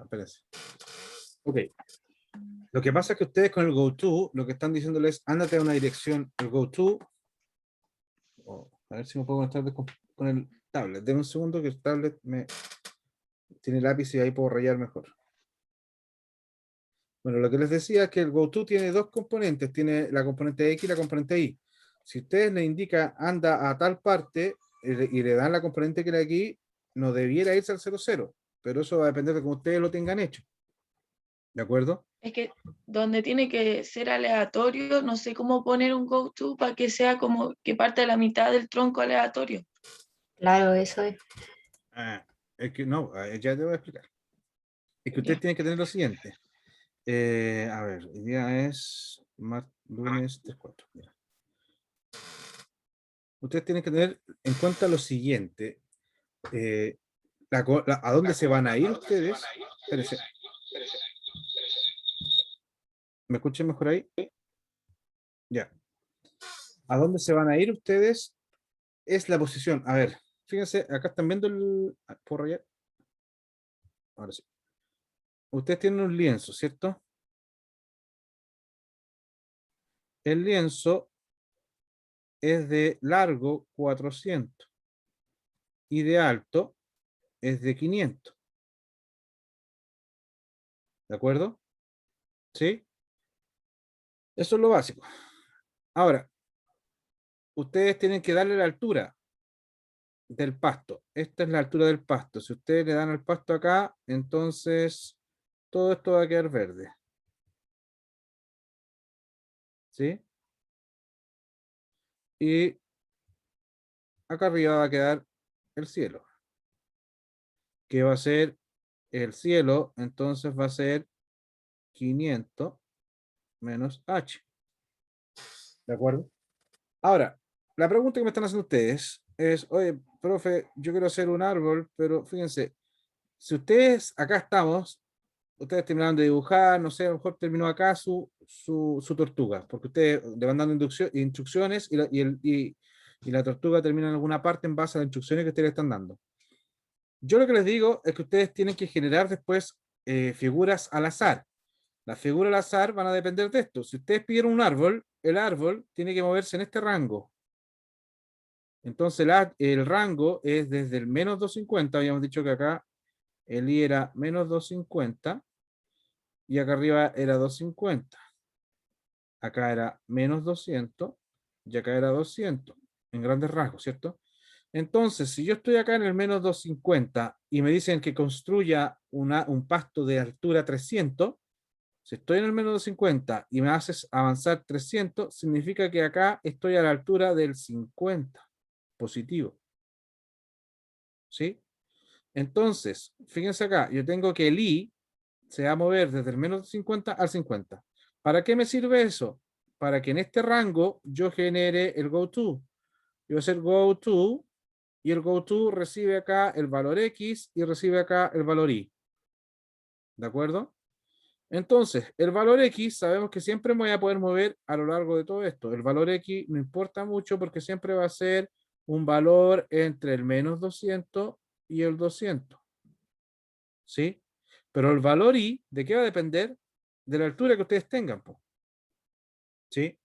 espérense. Ok. Lo que pasa es que ustedes con el GoTo, lo que están diciéndoles es, ándate a una dirección, el GoTo. A ver si me puedo conectar con el tablet. Denme un segundo que el tablet tiene lápiz y ahí puedo rayar mejor. Bueno, lo que les decía es que el GoTo tiene dos componentes, tiene la componente X y la componente Y. Si ustedes le indican anda a tal parte y le dan la componente que era aquí, no debiera irse al 00, pero eso va a depender de cómo ustedes lo tengan hecho. ¿De acuerdo? Es que donde tiene que ser aleatorio, no sé cómo poner un go-to para que sea como que parte de la mitad del tronco aleatorio. Claro, eso es. Es que no, ya te voy a explicar. Es que ustedes Ya. tienen que tener lo siguiente. A ver, el día es lunes 3-4. Ustedes tienen que tener en cuenta lo siguiente. ¿A dónde se van a ir ustedes? Espérense. ¿Me escuchan mejor ahí? Ya. ¿A dónde se van a ir ustedes? Es la posición. A ver, fíjense, acá están viendo el... ¿Puedo rayar? Ahora sí. Ustedes tienen un lienzo, ¿cierto? El lienzo es de largo 400 y de alto es de 500. ¿De acuerdo? ¿Sí? Eso es lo básico. Ahora, ustedes tienen que darle la altura del pasto. Esta es la altura del pasto. Si ustedes le dan al pasto acá, entonces todo esto va a quedar verde. ¿Sí? Y acá arriba va a quedar el cielo. ¿Qué va a ser el cielo? Entonces va a ser 500 menos h. ¿De acuerdo? Ahora, la pregunta que me están haciendo ustedes es, oye, profe, yo quiero hacer un árbol, pero fíjense, si ustedes, acá estamos, ustedes terminaron de dibujar, no sé, a lo mejor terminó acá su tortuga, porque ustedes le van dando instrucciones y la tortuga termina en alguna parte en base a las instrucciones que ustedes le están dando. Yo lo que les digo es que ustedes tienen que generar después figuras al azar. Las figuras al azar van a depender de esto. Si ustedes pidieron un árbol, el árbol tiene que moverse en este rango. Entonces el rango es desde el menos 250, habíamos dicho que acá el i era menos 250 y acá arriba era 250. Acá era menos 200 y acá era 200, en grandes rasgos, ¿cierto? Entonces, si yo estoy acá en el menos 250 y me dicen que construya un pasto de altura 300, si estoy en el menos 250 y me haces avanzar 300, significa que acá estoy a la altura del 50, positivo. ¿Sí? Entonces, fíjense acá, yo tengo que el i se va a mover desde el menos 50 al 50. ¿Para qué me sirve eso? Para que en este rango yo genere el GoTo. Yo voy a hacer GoTo y el GoTo recibe acá el valor X y recibe acá el valor Y. ¿De acuerdo? Entonces, el valor X sabemos que siempre me voy a poder mover a lo largo de todo esto. El valor X no importa mucho porque siempre va a ser un valor entre el menos 200 y el 200. ¿Sí? Pero el valor I, ¿de qué va a depender? De la altura que ustedes tengan, po. ¿Sí?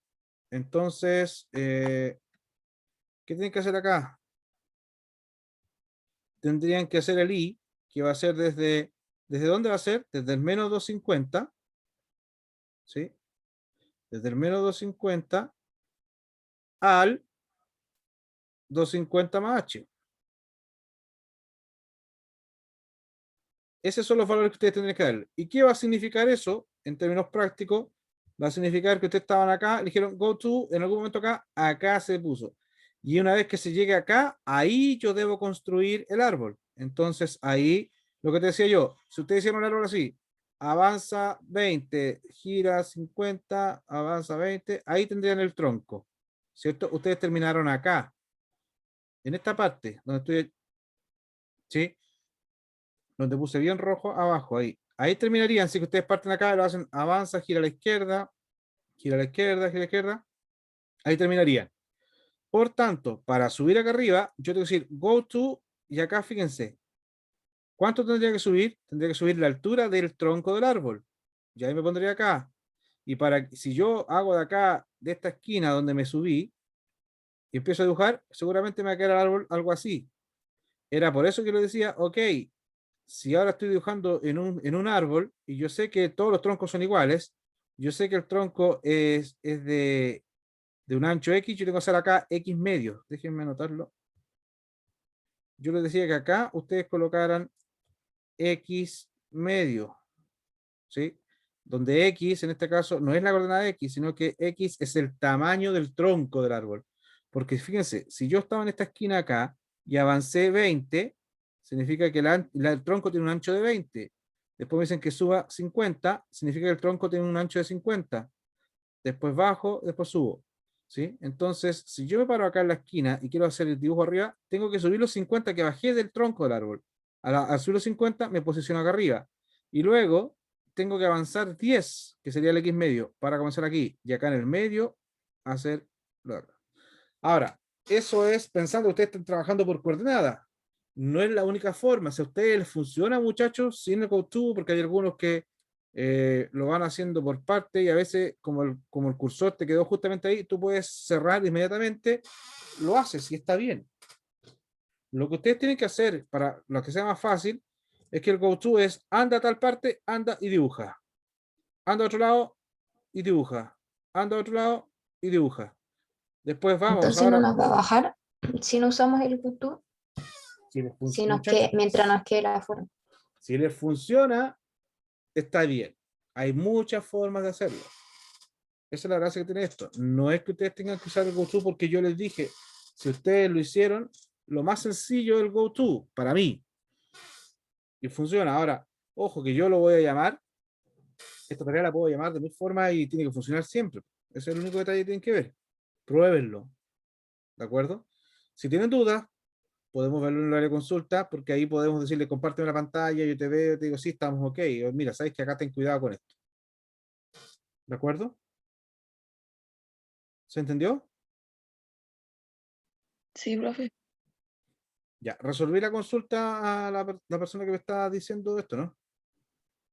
Entonces, ¿qué tienen que hacer acá? Tendrían que hacer el I, que va a ser ¿desde dónde va a ser? Desde el menos 250, ¿sí? Desde el menos 250 al 250 más H. Esos son los valores que ustedes tendrían que dar. ¿Y qué va a significar eso en términos prácticos? Va a significar que ustedes estaban acá, le dijeron go to, en algún momento acá se puso. Y una vez que se llegue acá, ahí yo debo construir el árbol. Entonces ahí, lo que te decía yo, si ustedes hicieron un árbol así, avanza 20, gira 50, avanza 20, ahí tendrían el tronco, ¿cierto? Ustedes terminaron acá, en esta parte, donde estoy, ¿sí? Donde puse bien rojo, abajo, ahí. Ahí terminarían, si ustedes parten acá, lo hacen, avanza, gira a la izquierda, gira a la izquierda, gira a la izquierda, ahí terminarían. Por tanto, para subir acá arriba, yo tengo que decir go to, y acá fíjense, ¿Cuánto tendría que subir? Tendría que subir la altura del tronco del árbol. Y ahí me pondría acá. Y si yo hago de acá, de esta esquina donde me subí, y empiezo a dibujar, seguramente me va a quedar el árbol algo así. Era por eso que le decía, ok, si ahora estoy dibujando en un árbol, y yo sé que todos los troncos son iguales, yo sé que el tronco es de un ancho X, yo tengo que hacer acá X medio. Déjenme anotarlo. Yo les decía que acá ustedes colocaran X medio, ¿sí? Donde X en este caso no es la coordenada X, sino que X es el tamaño del tronco del árbol. Porque fíjense, si yo estaba en esta esquina acá y avancé 20, significa que el tronco tiene un ancho de 20. Después me dicen que suba 50, significa que el tronco tiene un ancho de 50. Después bajo, después subo. ¿Sí? Entonces, si yo me paro acá en la esquina y quiero hacer el dibujo arriba, tengo que subir los 50 que bajé del tronco del árbol. Al subir los 50 me posiciono acá arriba. Y luego tengo que avanzar 10, que sería el X medio, para comenzar aquí. Y acá en el medio, hacer lo de acá. Ahora, eso es pensando que ustedes están trabajando por coordenada. No es la única forma. Si a ustedes les funciona, muchachos, sin el GoTo, porque hay algunos que lo van haciendo por parte y a veces, como el cursor te quedó justamente ahí, tú puedes cerrar inmediatamente, lo haces y está bien. Lo que ustedes tienen que hacer para lo que sea más fácil es que el GoTo es anda a tal parte, anda y dibuja. Anda a otro lado y dibuja. Anda a otro lado y dibuja. Después vamos Entonces no ahora. nos va a bajar si no usamos el YouTube, Si les si muchachos, mientras nos quede la forma. si les funciona, está bien. Hay muchas formas de hacerlo. Esa es la gracia que tiene esto. No es que ustedes tengan que usar el GoTo porque yo les dije, si ustedes lo hicieron, lo más sencillo es el GoTo, para mí. Y funciona. Ahora, ojo que yo lo voy a llamar, esta tarea la puedo llamar de mil formas y tiene que funcionar siempre. Ese es el único detalle que tienen que ver. Pruébenlo. ¿De acuerdo? Si tienen dudas, podemos verlo en el área de consulta, porque ahí podemos decirle, compárteme la pantalla, yo te veo, te digo, sí, estamos ok. O, mira, sabes que acá ten cuidado con esto. ¿De acuerdo? ¿Se entendió? Sí, profe. Ya, resolví la consulta a la persona que me está diciendo esto, ¿no?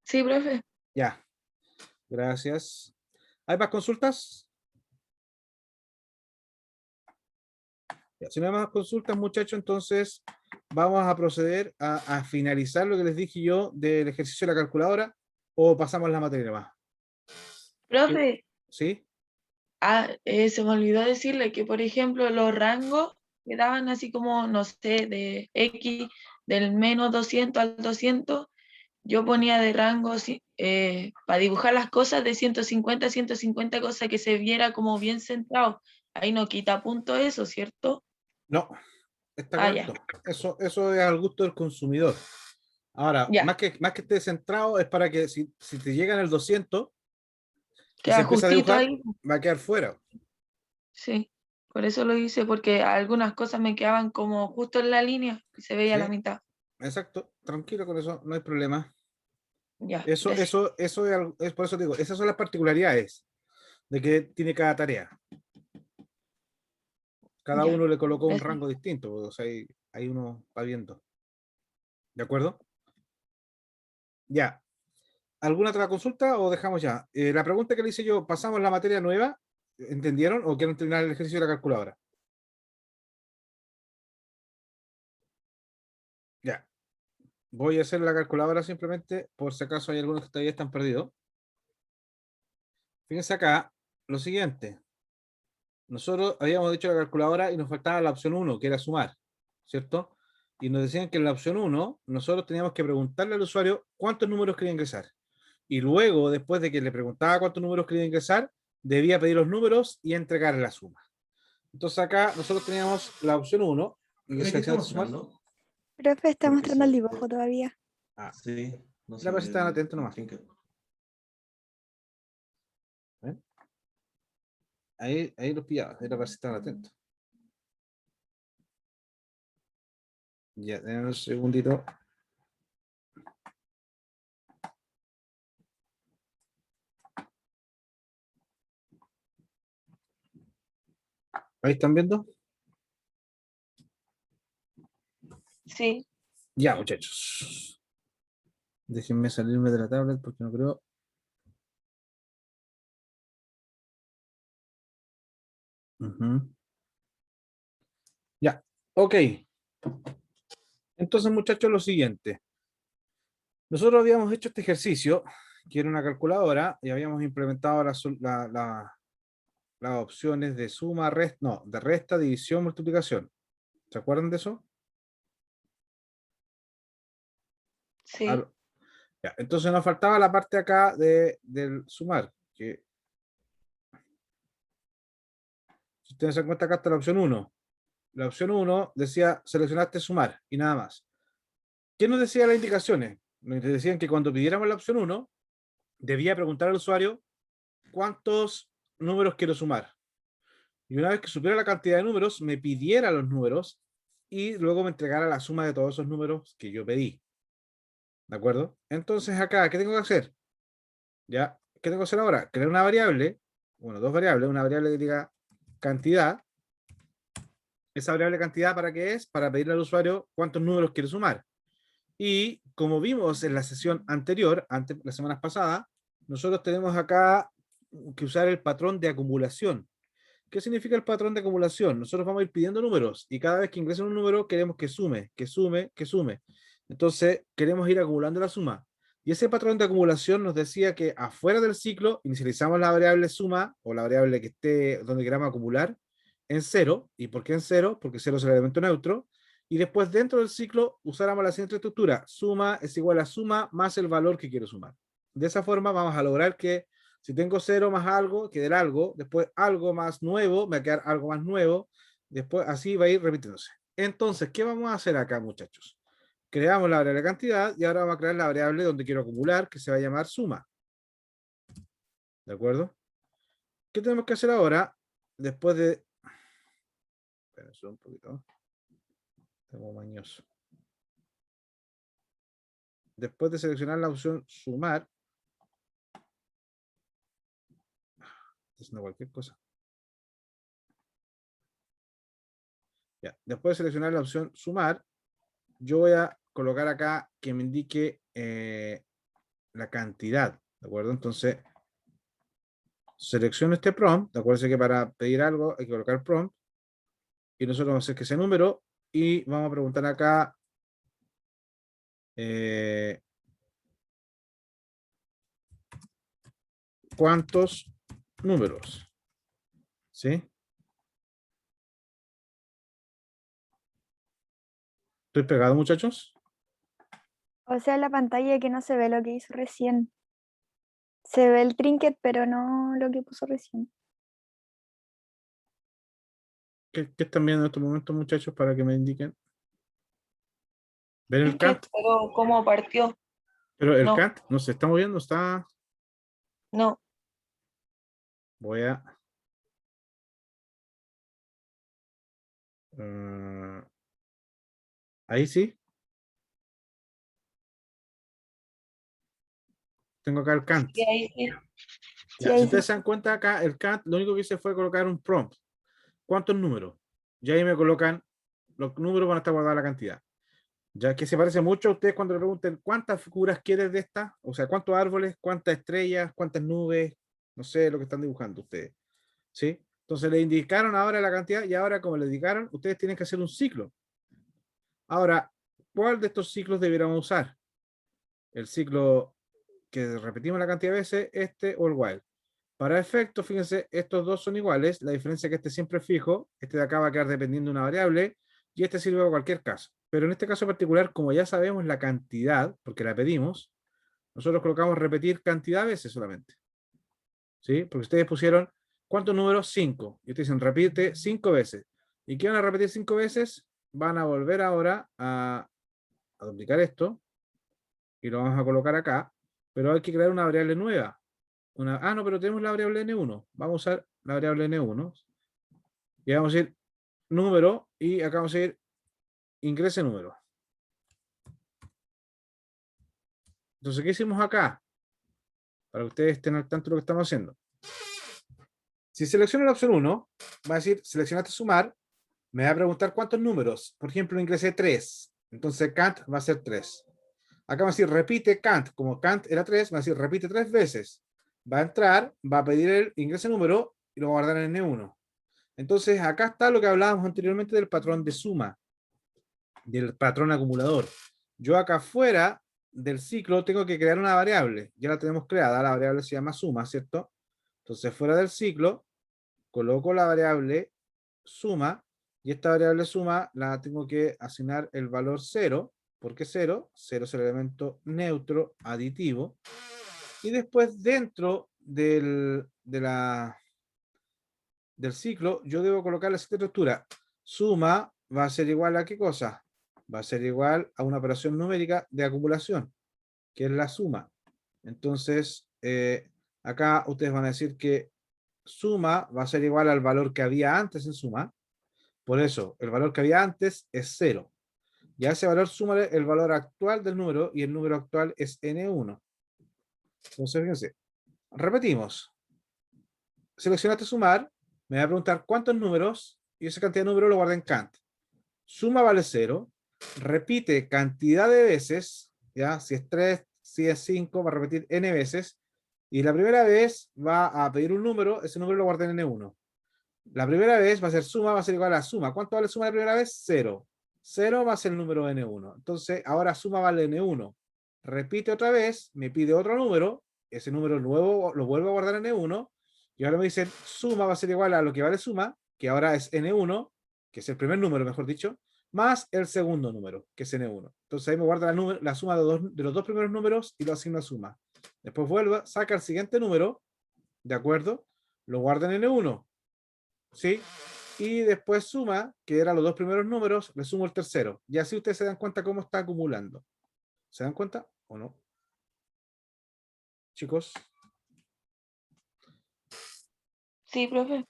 Sí, profe. Ya, gracias. ¿Hay más consultas? Ya, si no hay más consultas, muchachos, entonces vamos a proceder a finalizar lo que les dije yo del ejercicio de la calculadora o pasamos la materia más. Profe, ¿Sí? se me olvidó decirle que, por ejemplo, los rangos quedaban así como, no sé, de X, del menos 200 al 200. Yo ponía de rango para dibujar las cosas de 150 a 150, cosa que se viera como bien centrado. Ahí no quita punto eso, ¿cierto? No, está Ah, ya, correcto. Eso es al gusto del consumidor. Ahora, ya. más que esté centrado, es para que si te llegan el 200 y se Queda empieza a justito dibujar, ahí. va a quedar fuera. Sí, por eso lo hice, porque algunas cosas me quedaban como justo en la línea y se veía ¿Sí? la mitad. Exacto. Tranquilo con eso, no hay problema. Ya, Eso, gracias. eso, eso es por eso digo, esas son las particularidades de que tiene cada tarea. Cada Ya, uno le colocó un gracias. rango distinto, o sea, ahí uno va viendo. ¿De acuerdo? Ya. ¿Alguna otra consulta o dejamos ya? La pregunta que le hice yo, ¿pasamos la materia nueva? ¿Entendieron? ¿O quieren terminar el ejercicio de la calculadora? Ya. Voy a hacer la calculadora simplemente por si acaso hay algunos que todavía están perdidos. Fíjense acá lo siguiente. Nosotros habíamos dicho la calculadora y nos faltaba la opción 1, que era sumar, ¿cierto? Y nos decían que en la opción 1 nosotros teníamos que preguntarle al usuario cuántos números quería ingresar. Y luego, después de que le preguntaba cuántos números quería ingresar, debía pedir los números y entregar la suma. Entonces acá nosotros teníamos la opción 1, y ¿De qué está seleccionaste sumar. mostrando? Profe, está Porque mostrando el se... dibujo todavía. Ah, Sí, no la sé. verdad estaban atentos nomás. ¿Ven? Ahí los pillaba, era para si estaban atentos. Ya, denme un segundito. ¿Ahí están viendo? Sí, Ya, muchachos. Déjenme salirme de la tablet porque no creo. Ujú. Ya, ok. Entonces, muchachos, lo siguiente. Nosotros habíamos hecho este ejercicio, que era una calculadora, y habíamos implementado las opciones de suma, resta, no, de resta, división, multiplicación. ¿Se acuerdan de eso? Sí, Ya, entonces nos faltaba la parte acá del sumar, que si ustedes se dan cuenta acá está la opción 1. La opción 1 decía seleccionaste sumar y nada más. ¿Qué nos decía las indicaciones? Nos decían que cuando pidiéramos la opción 1, debía preguntar al usuario cuántos números quiero sumar. Y una vez que supiera la cantidad de números, me pidiera los números y luego me entregara la suma de todos esos números que yo pedí. ¿De acuerdo? Entonces acá, ¿qué tengo que hacer? ¿Ya? ¿Qué tengo que hacer ahora? Crear una variable, bueno, dos variables, una variable que diga cantidad. Esa variable cantidad, ¿para qué es? Para pedirle al usuario cuántos números quiere sumar. Y como vimos en la sesión anterior, antes, las semanas pasadas, nosotros tenemos acá que usar el patrón de acumulación. ¿Qué significa el patrón de acumulación? Nosotros vamos a ir pidiendo números y cada vez que ingresen un número queremos que sume, que sume, que sume. Entonces queremos ir acumulando la suma. Y ese patrón de acumulación nos decía que afuera del ciclo inicializamos la variable suma o la variable que esté donde queramos acumular en cero. ¿Y por qué en cero? Porque cero es el elemento neutro. Y después dentro del ciclo usáramos la siguiente estructura. Suma es igual a suma más el valor que quiero sumar. De esa forma vamos a lograr que si tengo 0 más algo, quedará algo, después algo más nuevo, me va a quedar algo más nuevo, después así va a ir repitiéndose. Entonces, ¿qué vamos a hacer acá, muchachos? Creamos la variable cantidad y ahora vamos a crear la variable donde quiero acumular, que se va a llamar suma. ¿De acuerdo? ¿Qué tenemos que hacer ahora? Después de... Espérense un poquito. Tengo mañoso. Después de seleccionar la opción sumar, haciendo cualquier cosa. Ya. Después de seleccionar la opción sumar, yo voy a colocar acá que me indique la cantidad, ¿de acuerdo? Entonces, selecciono este prompt, ¿de acuerdo? Que para pedir algo hay que colocar prompt, y nosotros vamos a hacer que sea número, y vamos a preguntar acá ¿cuántos números? ¿Sí? ¿Estoy pegado, muchachos? O sea, en la pantalla que no se ve lo que hizo recién. Se ve el trinket, pero no lo que puso recién. ¿Qué están viendo en estos momentos, muchachos, para que me indiquen? ¿Ven el Trinket, Kant? pero ¿cómo partió? Pero el No, Kant no se está moviendo, está... no. Voy a... ahí sí. Tengo acá el Kant. Sí, ahí sí. Sí, Ya, si ahí sí. ustedes se dan cuenta acá, el Kant lo único que hice fue colocar un prompt. ¿Cuántos números? Y ahí me colocan, los números van a estar guardados la cantidad. Ya que se parece mucho a ustedes cuando le pregunten cuántas figuras quieres de esta, o sea, cuántos árboles, cuántas estrellas, cuántas nubes, no sé lo que están dibujando ustedes. ¿Sí? Entonces le indicaron ahora la cantidad y ahora como le indicaron, ustedes tienen que hacer un ciclo. Ahora, ¿cuál de estos ciclos deberíamos usar? El ciclo que repetimos la cantidad de veces, este o el while. Para efecto, fíjense, estos dos son iguales, la diferencia es que este siempre es fijo, este de acá va a quedar dependiendo de una variable, y este sirve para cualquier caso. Pero en este caso particular, como ya sabemos la cantidad, porque la pedimos, nosotros colocamos repetir cantidad de veces solamente. ¿Sí? Porque ustedes pusieron, ¿cuántos números? 5. Y ustedes dicen, repite 5 veces. ¿Y qué van a repetir 5 veces? Van a volver ahora a duplicar esto, y lo vamos a colocar acá, pero hay que crear una variable nueva. No, pero tenemos la variable n1. Vamos a usar la variable n1. Y vamos a ir número, y acá vamos a ir ingrese número. Entonces, ¿qué hicimos acá? Para que ustedes estén al tanto de lo que estamos haciendo. Si selecciono la opción 1, va a decir, seleccionaste sumar, me va a preguntar cuántos números. Por ejemplo, ingresé 3. Entonces, Kant va a ser 3. Acá va a decir repite Kant, como Kant era 3, va a decir repite 3 veces. Va a entrar, va a pedir el ingrese número y lo va a guardar en N1. Entonces acá está lo que hablábamos anteriormente del patrón de suma, del patrón acumulador. Yo acá afuera del ciclo tengo que crear una variable. Ya la tenemos creada, la variable se llama suma, ¿cierto? Entonces fuera del ciclo coloco la variable suma y esta variable suma la tengo que asignar el valor 0. ¿Por qué 0? 0 es el elemento neutro aditivo. Y después dentro del ciclo yo debo colocar la siguiente estructura. Suma va a ser igual a ¿qué cosa? Va a ser igual a una operación numérica de acumulación, que es la suma. Entonces, acá ustedes van a decir que suma va a ser igual al valor que había antes en suma. Por eso, el valor que había antes es 0. Y a ese valor súmale el valor actual del número, y el número actual es N1. Entonces, fíjense, repetimos. Seleccionaste sumar, me va a preguntar cuántos números, y esa cantidad de números lo guarda en Kant. Suma vale 0, repite cantidad de veces, ¿ya? Si es 3, si es 5, va a repetir n veces, y la primera vez va a pedir un número, ese número lo guarda en N1. La primera vez va a ser suma, va a ser igual a suma. ¿Cuánto vale suma la primera vez? 0. 0 va a ser el número N1. Entonces, ahora suma vale N1. Repite otra vez, me pide otro número, ese número nuevo lo vuelvo a guardar en N1, y ahora me dicen suma va a ser igual a lo que vale suma, que ahora es N1, que es el primer número, mejor dicho, más el segundo número, que es N1. Entonces ahí me guarda la suma de los dos primeros números y lo asigno a suma. Después vuelvo, saca el siguiente número, ¿de acuerdo? Lo guarda en N1. ¿Sí? Y después suma, que eran los dos primeros números, le sumo el tercero. Y así ustedes se dan cuenta cómo está acumulando. ¿Se dan cuenta o no? Chicos. Sí, profe.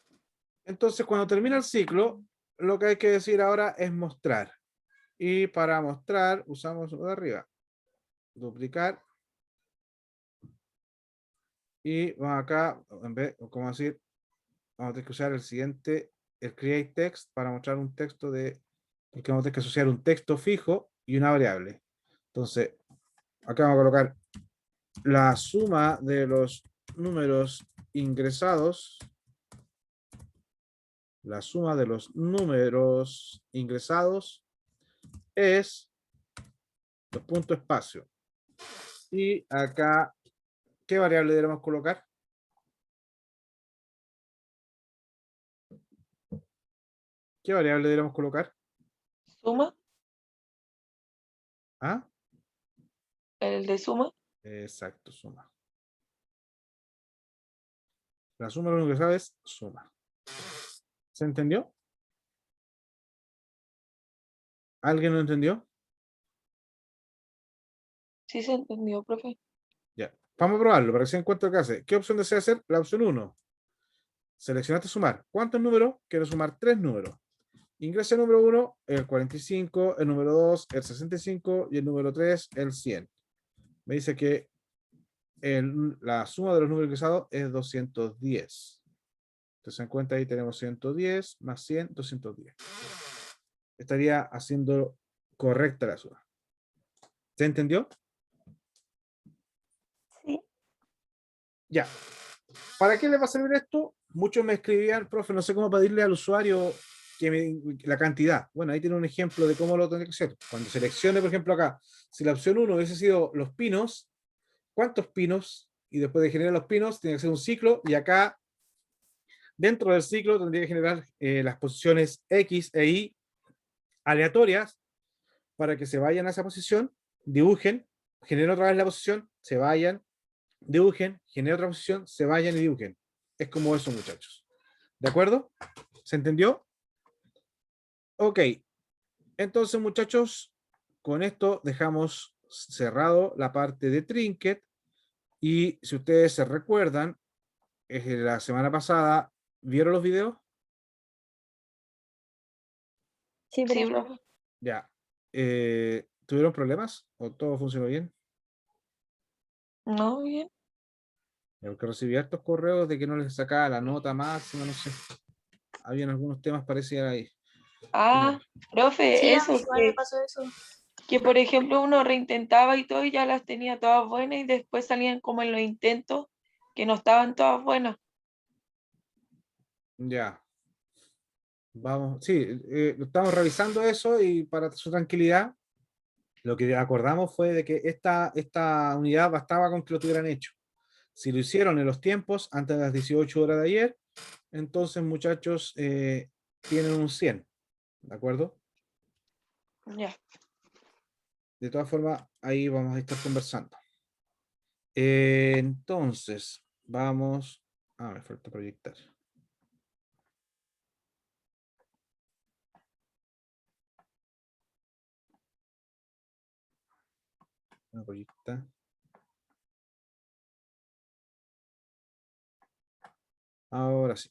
Entonces, cuando termina el ciclo, lo que hay que decir ahora es mostrar. Y para mostrar, usamos lo de arriba. Duplicar. Y vamos acá, en vez, como decir, vamos a tener que usar el siguiente, el create text, para mostrar un texto de, porque vamos a tener que asociar un texto fijo y una variable. Entonces, acá vamos a colocar la suma de los números ingresados, la suma de los números ingresados es los puntos espacio. Y acá, ¿qué variable debemos colocar? ¿Qué variable debemos colocar? Suma, ¿Ah? el de suma. Exacto, suma. La suma de los ingresados es suma. ¿Se entendió? ¿Alguien lo entendió? Sí se entendió, profe. Ya. Vamos a probarlo para que se den cuenta lo que hace. ¿Qué opción desea hacer? La opción 1. Seleccionaste sumar. ¿Cuántos números? Quiero sumar 3 números. Ingresa el número 1, el 45, el número 2, el 65 y el número 3, el 100. Me dice que la suma de los números ingresados es 210. Entonces en cuenta ahí tenemos 110 más 100, 210. Estaría haciendo correcta la suma. ¿Se entendió? Sí. Ya. ¿Para qué le va a servir esto? Muchos me escribían, profe, no sé cómo pedirle al usuario la cantidad. Bueno, ahí tiene un ejemplo de cómo lo tendría que hacer. Cuando seleccione, por ejemplo, acá, si la opción 1 hubiese sido los pinos, ¿cuántos pinos? Y después de generar los pinos, tiene que ser un ciclo, y acá, dentro del ciclo, tendría que generar las posiciones X e Y aleatorias para que se vayan a esa posición, dibujen, generen otra vez la posición, se vayan, dibujen, generen otra posición, se vayan y dibujen. Es como eso, muchachos. ¿De acuerdo? ¿Se entendió? Ok. Entonces, muchachos, con esto dejamos cerrado la parte de Trinket. Y si ustedes se recuerdan, la semana pasada, ¿vieron los videos? Sí, Sí, profe. profe. Ya. ¿Tuvieron problemas? ¿O todo funcionó bien? No, bien. Porque recibí hartos correos de que no les sacaba la nota máxima, no sé. Habían algunos temas parecidos ahí. Ah, Sí, profe, a mí eso igual me que pasó eso. que por ejemplo uno reintentaba y todo y ya las tenía todas buenas y después salían como en los intentos que no estaban todas buenas. Ya. Vamos, sí, estamos revisando eso y para su tranquilidad, lo que acordamos fue de que esta unidad bastaba con que lo tuvieran hecho. Si lo hicieron en los tiempos, antes de las 18 horas de ayer, entonces muchachos, tienen un 100, ¿de acuerdo? Ya. De todas formas, ahí vamos a estar conversando. Entonces, vamos. Me falta proyectar. Una proyecta. Ahora sí.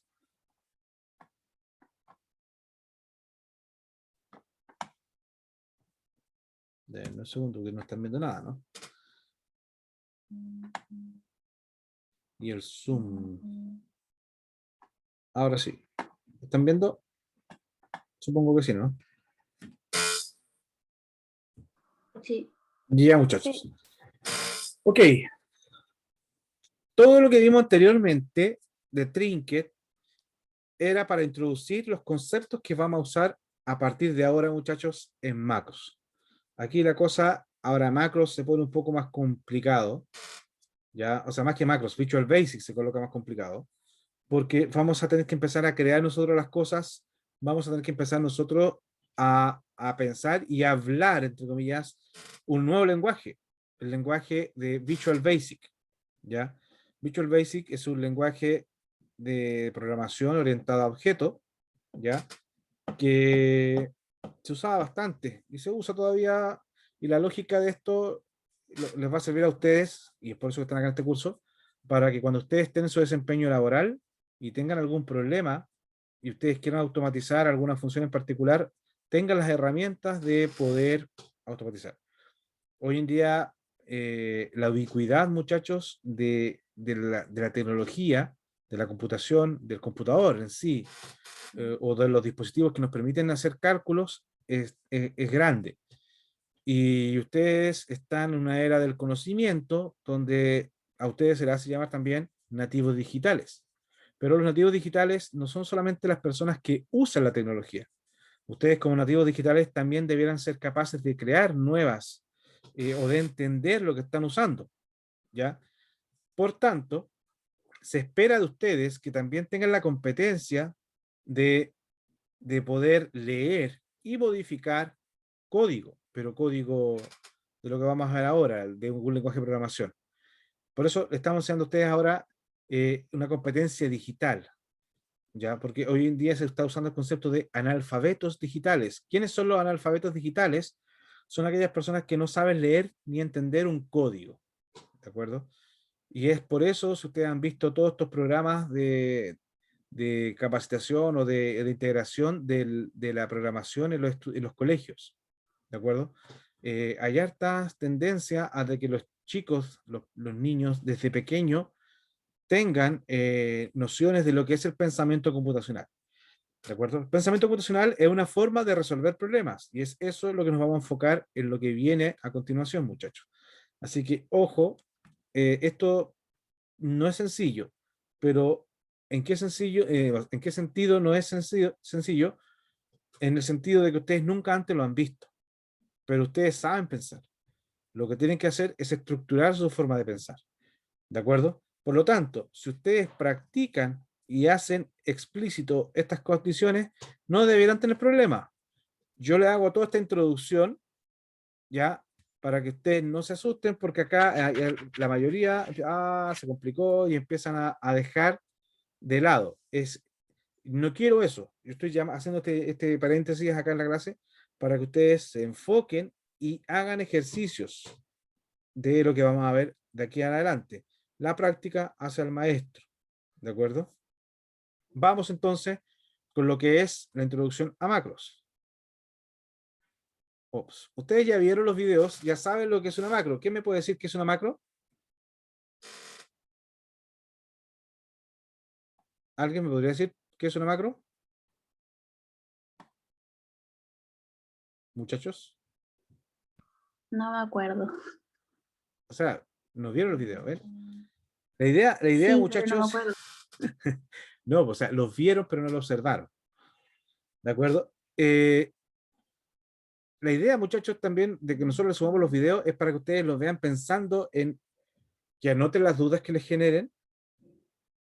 Denme un segundo que no están viendo nada, ¿no? Y el zoom. Ahora sí. ¿Están viendo? Supongo que sí, ¿no? Sí. Ya, muchachos. Sí. Ok. Todo lo que vimos anteriormente de Trinket era para introducir los conceptos que vamos a usar a partir de ahora, muchachos, en macros. Aquí la cosa, ahora macros se pone un poco más complicado, ¿ya? O sea, más que macros, Visual Basic se coloca más complicado, porque vamos a tener que empezar a crear nosotros las cosas, vamos a tener que empezar nosotros a pensar y a hablar, entre comillas, un nuevo lenguaje, el lenguaje de Visual Basic, ¿ya? Visual Basic es un lenguaje de programación orientada a objetos, ¿ya? Que se usaba bastante y se usa todavía, y la lógica de esto les va a servir a ustedes, y es por eso que están acá en este curso, para que cuando ustedes estén en su desempeño laboral y tengan algún problema y ustedes quieran automatizar alguna función en particular, tengan las herramientas de poder automatizar. Hoy en día, la ubicuidad, muchachos, de la tecnología, de la computación, del computador en sí, o de los dispositivos que nos permiten hacer cálculos, es grande. Y ustedes están en una era del conocimiento donde a ustedes se les hace llamar también nativos digitales. Pero los nativos digitales no son solamente las personas que usan la tecnología. Ustedes como nativos digitales también debieran ser capaces de crear nuevas, o de entender lo que están usando, ¿ya? Por tanto, se espera de ustedes que también tengan la competencia de, de poder leer y modificar código, pero código de lo que vamos a ver ahora, de un lenguaje de programación. Por eso le estamos enseñando a ustedes ahora, una competencia digital, ¿ya? Porque hoy en día se está usando el concepto de analfabetos digitales. ¿Quiénes son los analfabetos digitales? Son aquellas personas que no saben leer ni entender un código, ¿de acuerdo? Y es por eso, si ustedes han visto todos estos programas de capacitación o de integración de la programación en los colegios, ¿de acuerdo? Hay hartas tendencias a de que los chicos, los niños, desde pequeño, tengan, nociones de lo que es el pensamiento computacional. ¿De acuerdo? El pensamiento computacional es una forma de resolver problemas y es eso lo que nos vamos a enfocar en lo que viene a continuación, muchachos. Así que, ojo, esto no es sencillo, pero ¿en qué sentido no es sencillo? En el sentido de que ustedes nunca antes lo han visto, pero ustedes saben pensar. Lo que tienen que hacer es estructurar su forma de pensar. ¿De acuerdo? Por lo tanto, si ustedes practican y hacen explícito estas condiciones, no deberán tener problema. Yo le hago toda esta introducción, ya, para que ustedes no se asusten, porque acá, la mayoría se complicó y empiezan a dejar de lado. No quiero eso. Yo estoy haciendo este paréntesis acá en la clase para que ustedes se enfoquen y hagan ejercicios de lo que vamos a ver de aquí en adelante. La práctica hace al maestro, ¿de acuerdo? Vamos entonces con lo que es la introducción a macros. Ustedes ya vieron los videos, ya saben lo que es una macro. ¿Quién me puede decir qué es una macro? ¿Alguien me podría decir qué es una macro? Muchachos. No me acuerdo. O sea, no vieron los videos, ¿ven? Mm, La idea, Sí, pero no me muchachos, acuerdo. no, o sea, los vieron, pero no lo observaron. ¿De acuerdo? La idea, muchachos, también de que nosotros les subamos los videos es para que ustedes los vean pensando en que anoten las dudas que les generen,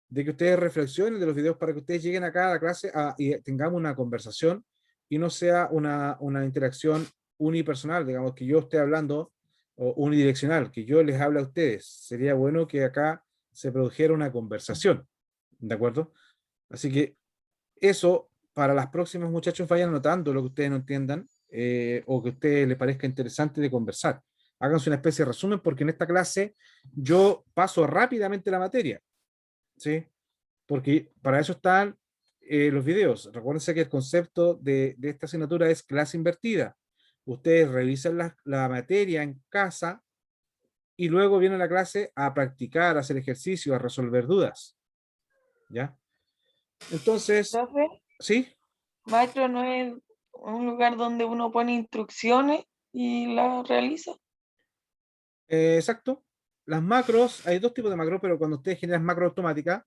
de que ustedes reflexionen de los videos para que ustedes lleguen acá a la clase y tengamos una conversación y no sea una interacción unipersonal, digamos, que yo esté hablando o unidireccional, que yo les hable a ustedes. Sería bueno que acá se produjera una conversación, ¿de acuerdo? Así que eso, para las próximas, muchachos, vayan anotando lo que ustedes no entiendan o que a ustedes les parezca interesante de conversar. Háganse una especie de resumen porque en esta clase yo paso rápidamente la materia, ¿sí? Porque para eso están los videos. Recuérdense que el concepto de esta asignatura es clase invertida. Ustedes revisan la materia en casa y luego vienen a la clase a practicar, a hacer ejercicio, a resolver dudas. ¿Ya? Entonces, Profe, ¿sí? macro no es un lugar donde uno pone instrucciones y las realiza. Exacto. Las macros, hay dos tipos de macros, pero cuando ustedes generan macro automática,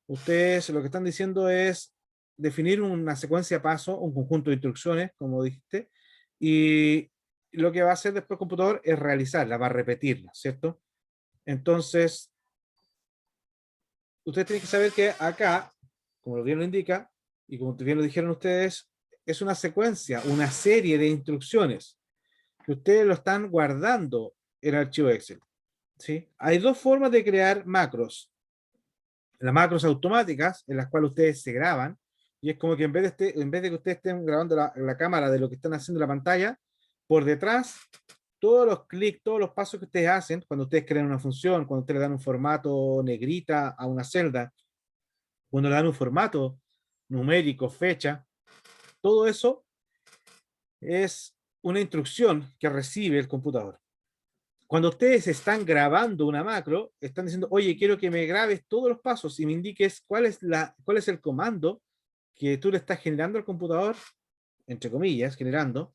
ustedes lo que están diciendo es definir una secuencia de pasos, un conjunto de instrucciones, como dijiste, y lo que va a hacer después el computador es realizarla, va a repetirla, ¿cierto? Entonces, ustedes tienen que saber que acá, como bien lo indica, y como bien lo dijeron ustedes, es una secuencia, una serie de instrucciones que ustedes lo están guardando en el archivo Excel. ¿Sí? Hay dos formas de crear macros. Las macros automáticas, en las cuales ustedes se graban, y es como que en vez de que ustedes estén grabando la cámara de lo que están haciendo en la pantalla, por detrás, todos los clics, todos los pasos que ustedes hacen, cuando ustedes crean una función, cuando ustedes le dan un formato negrita a una celda, cuando le dan un formato numérico, fecha, todo eso es una instrucción que recibe el computador. Cuando ustedes están grabando una macro, están diciendo, oye, quiero que me grabes todos los pasos y me indiques cuál es el comando que tú le estás generando al computador, entre comillas, generando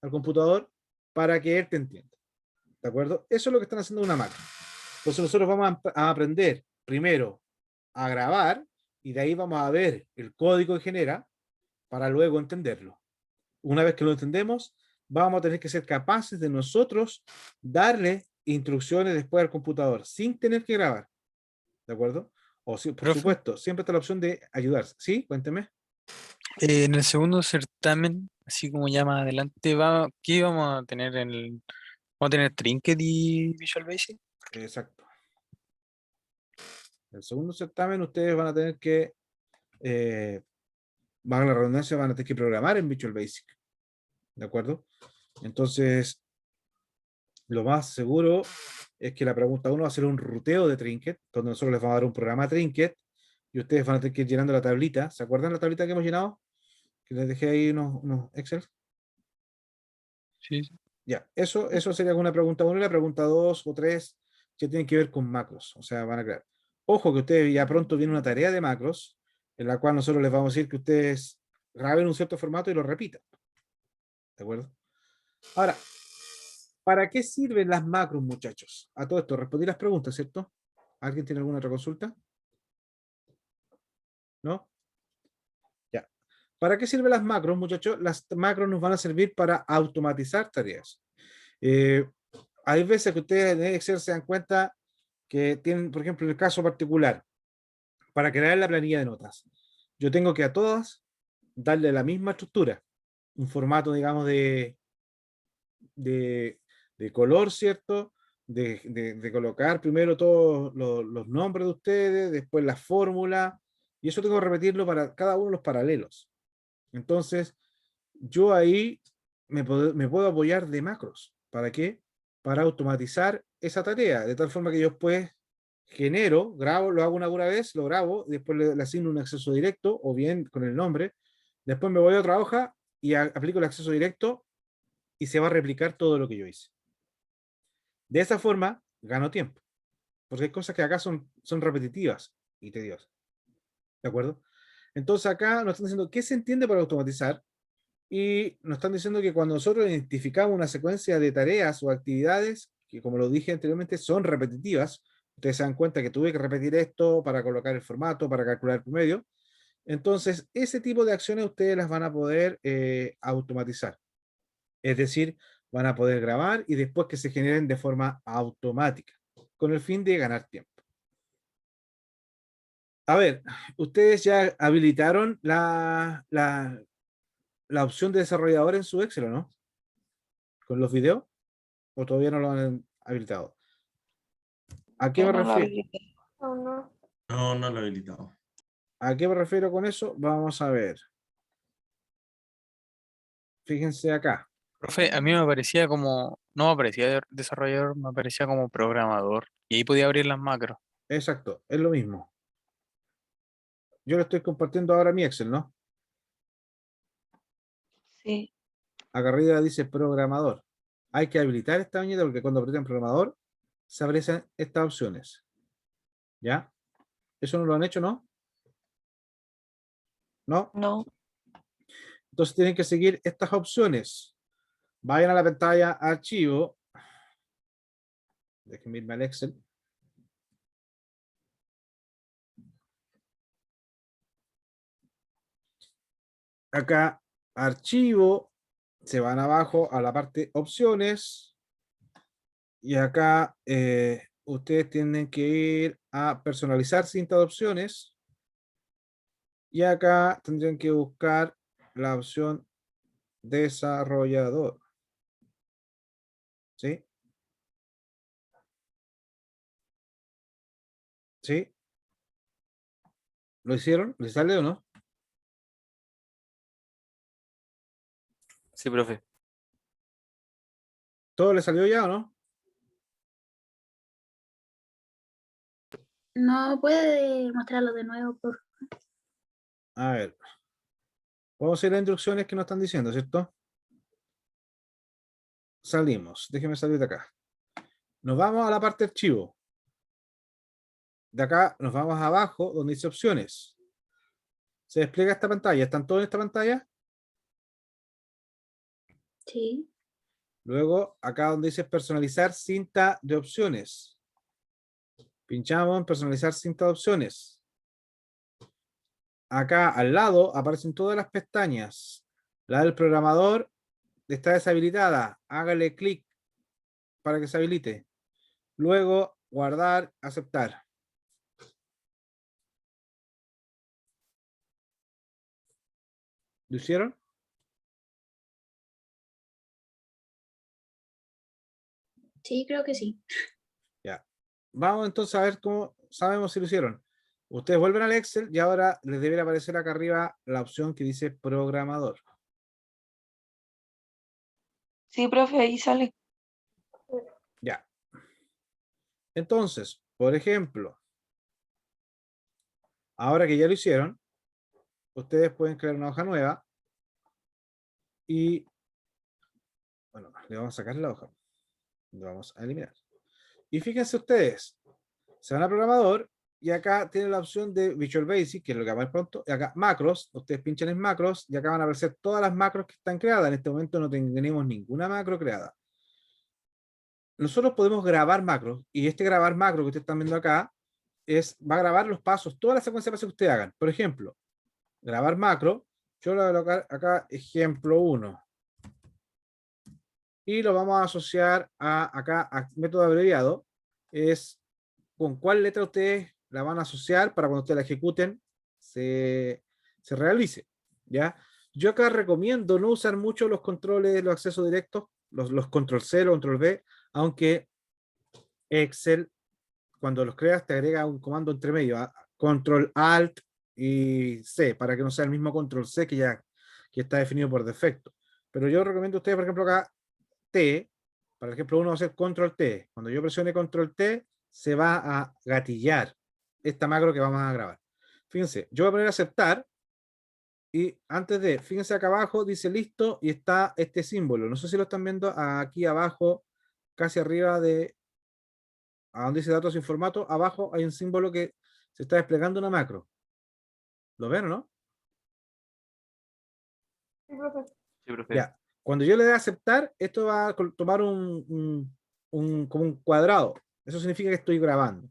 al computador para que él te entienda. ¿De acuerdo? Eso es lo que están haciendo una macro. Entonces nosotros vamos a aprender primero a grabar y de ahí vamos a ver el código que genera para luego entenderlo. Una vez que lo entendemos, vamos a tener que ser capaces de nosotros darle instrucciones después al computador sin tener que grabar. ¿De acuerdo? O si, por Profe, supuesto, siempre está la opción de ayudar. ¿Sí? Cuénteme. en el segundo certamen, así como ya más adelante, ¿qué vamos a tener vamos a tener Trinket y Visual Basic? Exacto. El segundo certamen ustedes van a tener que, van a la redundancia, van a tener que programar en Visual Basic. ¿De acuerdo? Entonces, lo más seguro es que la pregunta 1 va a ser un ruteo de Trinket, donde nosotros les vamos a dar un programa Trinket y ustedes van a tener que ir llenando la tablita. ¿Se acuerdan la tablita que hemos llenado? Que les dejé ahí unos Excel. Sí, sí. Ya, eso sería una pregunta 1 y la pregunta 2 o 3 que tienen que ver con macros. O sea, van a crear. Ojo que ustedes ya pronto viene una tarea de macros en la cual nosotros les vamos a decir que ustedes graben un cierto formato y lo repitan. ¿De acuerdo? Ahora, ¿para qué sirven las macros, muchachos? A todo esto, respondí las preguntas, ¿cierto? ¿Alguien tiene alguna otra consulta? ¿No? Ya. ¿Para qué sirven las macros, muchachos? Las macros nos van a servir para automatizar tareas. Hay veces que ustedes en Excel se dan cuenta que tienen, por ejemplo, en el caso particular, para crear la planilla de notas, yo tengo que a todas darle la misma estructura, un formato, digamos, de, de color, ¿cierto? De colocar primero todos los nombres de ustedes, después la fórmula, y eso tengo que repetirlo para cada uno de los paralelos. Entonces, yo ahí me puedo apoyar de macros. ¿Para qué? Para automatizar esa tarea, de tal forma que yo después genero, grabo, lo hago una vez, lo grabo, después le asigno un acceso directo, o bien con el nombre, después me voy a otra hoja y aplico el acceso directo y se va a replicar todo lo que yo hice. De esa forma, gano tiempo, porque hay cosas que acá son repetitivas y tediosas. ¿De acuerdo? Entonces acá nos están diciendo, ¿qué se entiende por automatizar? Y nos están diciendo que cuando nosotros identificamos una secuencia de tareas o actividades, que como lo dije anteriormente, son repetitivas, ustedes se dan cuenta que tuve que repetir esto para colocar el formato, para calcular el promedio, entonces ese tipo de acciones ustedes las van a poder automatizar. Es decir, van a poder grabar y después que se generen de forma automática, con el fin de ganar tiempo. A ver, ¿ustedes ya habilitaron la opción de desarrollador en su Excel o no? ¿Con los videos? ¿O todavía no lo han habilitado? ¿A qué Yo me no lo refiero? habilité. ¿O no? No, no lo he habilitado. ¿A qué me refiero con eso? Vamos a ver. Fíjense acá. Profe, a mí me aparecía como, no me aparecía desarrollador, me aparecía como programador. Y ahí podía abrir las macros. Exacto, es lo mismo. Yo le estoy compartiendo ahora mi Excel, ¿no? Sí, Acá arriba dice programador. Hay que habilitar esta viñeta porque cuando apretan programador se aparecen estas opciones. ¿Ya? ¿Eso no lo han hecho, no? ¿No? no. Entonces tienen que seguir estas opciones. Vayan a la pantalla archivo. Déjenme irme al Excel. Acá, archivo. Se van abajo a la parte opciones. Y acá ustedes tienen que ir a personalizar cinta de opciones. Y acá tendrían que buscar la opción desarrollador. ¿Sí? ¿Sí? ¿Lo hicieron? ¿Les sale o no? Sí, profe. ¿Todo les salió ya o no? No puede mostrarlo de nuevo, por A ver. Vamos a ir a las instrucciones que nos están diciendo, ¿cierto? Salimos. Déjenme salir de acá. Nos vamos a la parte archivo. De acá nos vamos abajo donde dice opciones. Se despliega esta pantalla. ¿Están todos en esta pantalla? sí. Luego, acá donde dice personalizar cinta de opciones. Pinchamos en personalizar cinta de opciones. Acá al lado aparecen todas las pestañas. La del programador está deshabilitada. Hágale clic para que se habilite. Luego, guardar, aceptar. ¿Lo hicieron? Sí, creo que sí. Ya. Vamos entonces a ver cómo sabemos si lo hicieron. Ustedes vuelven al Excel y ahora les debería aparecer acá arriba la opción que dice programador. Sí, profe, ahí sale. Ya. Entonces, por ejemplo, ahora que ya lo hicieron, ustedes pueden crear una hoja nueva y, bueno, le vamos a sacar la hoja. Lo vamos a eliminar. Y fíjense ustedes, se van a programador y acá tienen la opción de Visual Basic, que es lo que vamos a ver pronto, y acá macros, ustedes pinchan en macros y acá van a aparecer todas las macros que están creadas. En este momento no tenemos ninguna macro creada. Nosotros podemos grabar macros y este grabar macro que ustedes están viendo acá va a grabar los pasos, toda la secuencia de pasos que ustedes hagan. Por ejemplo, grabar macro, yo lo voy a colocar acá ejemplo 1 y lo vamos a asociar acá a método abreviado, es con cuál letra ustedes la van a asociar para cuando ustedes la ejecuten se realice, ¿ya? Yo acá recomiendo no usar mucho los controles, los accesos directos, los control C, los control V, aunque Excel, cuando los creas, te agrega un comando entre medio, control Alt y C, para que no sea el mismo control C que está definido por defecto. Pero yo recomiendo a ustedes, por ejemplo, acá T, para ejemplo, uno va a hacer control T. Cuando yo presione control T, se va a gatillar esta macro que vamos a grabar. Fíjense, yo voy a poner aceptar y antes de, fíjense acá abajo, dice listo y está este símbolo. No sé si lo están viendo aquí abajo, casi arriba de a donde dice datos sin formato, abajo hay un símbolo que se está desplegando una macro. ¿Lo ven o no? Sí, profe. Sí, profe. Ya. Cuando yo le dé a aceptar, esto va a tomar como un cuadrado. Eso significa que estoy grabando.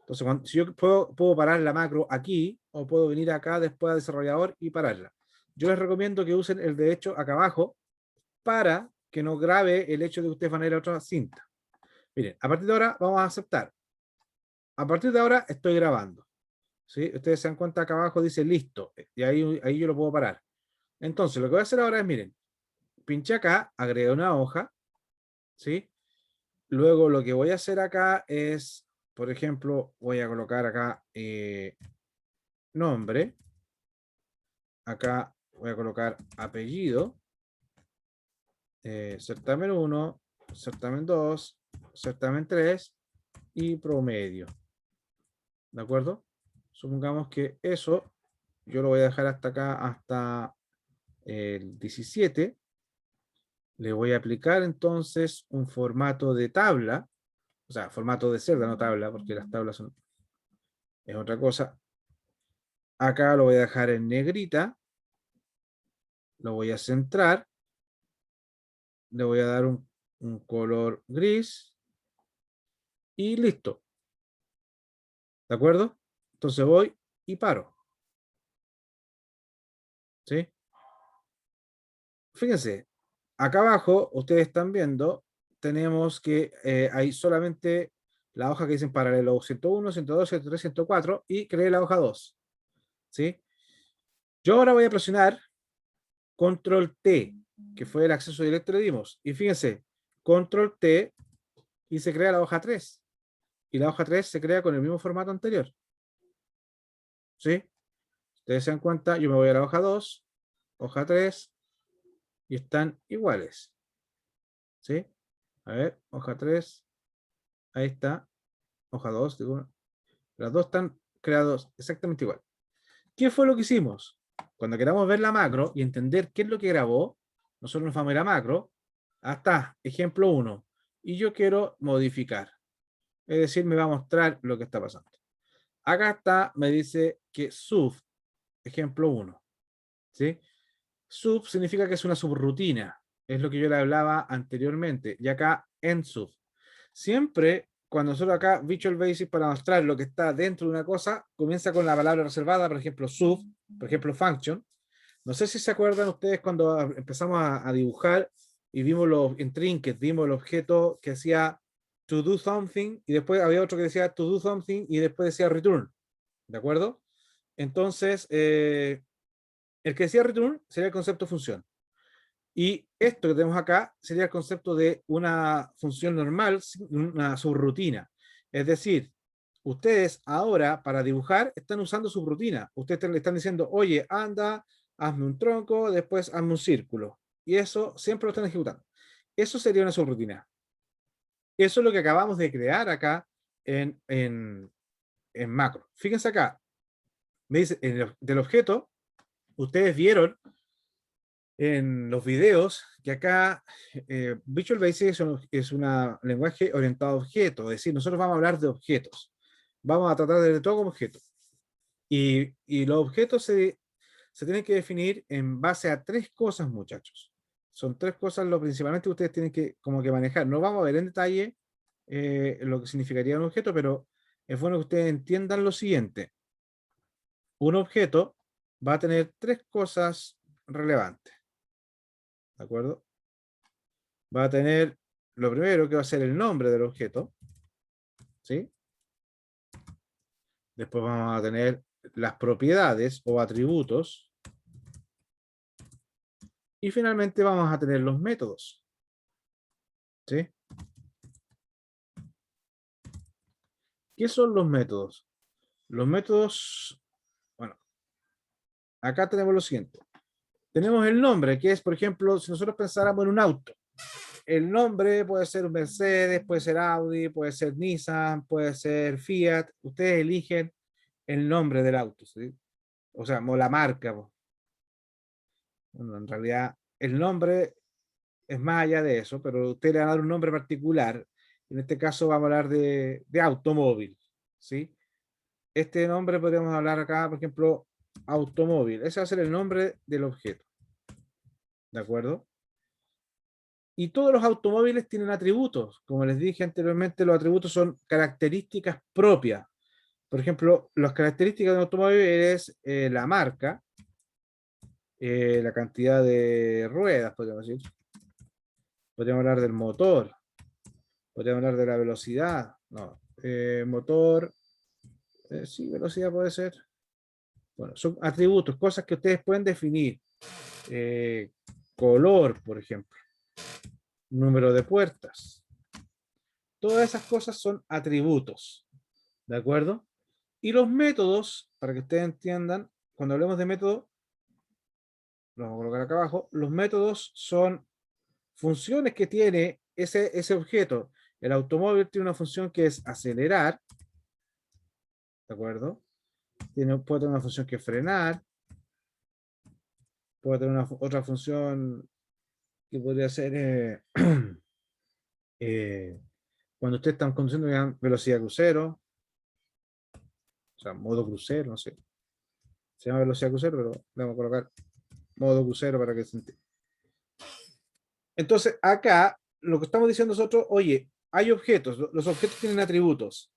Entonces, si yo puedo parar la macro aquí, o puedo venir acá después a desarrollador y pararla. Yo les recomiendo que usen el de hecho acá abajo para que no grabe el hecho de que ustedes van a ir a otra cinta. Miren, a partir de ahora vamos a aceptar. A partir de ahora estoy grabando. ¿Sí? Ustedes se dan cuenta acá abajo dice listo. Y ahí yo lo puedo parar. Entonces, lo que voy a hacer ahora es, miren, pinché acá, agregué una hoja, ¿sí? Luego lo que voy a hacer acá es, por ejemplo, voy a colocar acá nombre. Acá voy a colocar apellido. Certamen 1, certamen 2, certamen 3 y promedio. ¿De acuerdo? Supongamos que eso yo lo voy a dejar hasta acá, hasta el 17. Le voy a aplicar entonces un formato de tabla, o sea, formato de celda, no tabla, porque las tablas es otra cosa. Acá lo voy a dejar en negrita, lo voy a centrar, le voy a dar un color gris y listo. ¿De acuerdo? Entonces voy y paro. ¿Sí? Fíjense, acá abajo, ustedes están viendo, tenemos que hay solamente la hoja que dicen paralelo 101, 102, 103, 104 y creé la hoja 2. ¿Sí? Yo ahora voy a presionar Control T, que fue el acceso directo que le dimos. Y fíjense, Control T y se crea la hoja 3. Y la hoja 3 se crea con el mismo formato anterior. ¿Sí? Ustedes se dan cuenta, yo me voy a la hoja 2, hoja 3, y están iguales. ¿Sí? A ver, hoja 3, ahí está, hoja 2, digo, las dos están creados exactamente igual. ¿Qué fue lo que hicimos? Cuando queramos ver la macro y entender qué es lo que grabó, nosotros nos vamos a ir a macro, hasta ejemplo 1, y yo quiero modificar. Es decir, me va a mostrar lo que está pasando. Acá está, me dice que sub, ejemplo 1. ¿Sí? Sub significa que es una subrutina. Es lo que yo le hablaba anteriormente. Y acá en sub. Siempre, cuando nosotros acá, Visual Basic, para mostrar lo que está dentro de una cosa, comienza con la palabra reservada, por ejemplo, sub, por ejemplo, function. No sé si se acuerdan ustedes cuando empezamos a dibujar y vimos en Trinket, vimos el objeto que decía to do something y después había otro que decía to do something y después decía return. ¿De acuerdo? Entonces, el que decía return sería el concepto función. Y esto que tenemos acá sería el concepto de una función normal, una subrutina. Es decir, ustedes ahora para dibujar están usando subrutina. Ustedes le están diciendo, oye, anda, hazme un tronco, después hazme un círculo. Y eso siempre lo están ejecutando. Eso sería una subrutina. Eso es lo que acabamos de crear acá en macro. Fíjense acá, me dice, del objeto, ustedes vieron en los videos que acá Visual Basic es un lenguaje orientado a objetos, es decir, nosotros vamos a hablar de objetos. Vamos a tratar de todo como objeto. Y los objetos se tienen que definir en base a tres cosas, muchachos. Son tres cosas lo principalmente que ustedes tienen que como que manejar. No vamos a ver en detalle lo que significaría un objeto, pero es bueno que ustedes entiendan lo siguiente. Un objeto va a tener tres cosas relevantes. ¿De acuerdo? Va a tener lo primero que va a ser el nombre del objeto. ¿Sí? Después vamos a tener las propiedades o atributos. Y finalmente vamos a tener los métodos. ¿Sí? ¿Qué son los métodos? Los métodos, bueno, acá tenemos lo siguiente. Tenemos el nombre, que es, por ejemplo, si nosotros pensáramos en un auto. El nombre puede ser un Mercedes, puede ser Audi, puede ser Nissan, puede ser Fiat. Ustedes eligen el nombre del auto, ¿sí? O sea, la marca. Bueno, en realidad, el nombre es más allá de eso, pero usted le va a dar un nombre particular. En este caso vamos a hablar de automóvil, ¿sí? Este nombre podríamos hablar acá, por ejemplo, automóvil. Ese va a ser el nombre del objeto. ¿de acuerdo? Y todos los automóviles tienen atributos. Como les dije anteriormente, los atributos son características propias. Por ejemplo, las características de un automóvil es la marca, la cantidad de ruedas, podríamos decir. Podríamos hablar del motor. Podríamos hablar de la velocidad. No, motor. Sí, velocidad puede ser. Bueno, son atributos, cosas que ustedes pueden definir. Color, por ejemplo. Número de puertas. Todas esas cosas son atributos. ¿De acuerdo? Y los métodos, para que ustedes entiendan, cuando hablemos de método, lo vamos a colocar acá abajo, los métodos son funciones que tiene ese objeto. El automóvil tiene una función que es acelerar, ¿de acuerdo? Puede tener una función que es frenar, puede tener otra función que podría ser cuando ustedes están conduciendo a velocidad crucero, o sea, modo crucero, no sé. Se llama velocidad crucero, pero le vamos a colocar modo crucero para que se entienda. Entonces, acá, lo que estamos diciendo nosotros, oye, hay objetos, los objetos tienen atributos,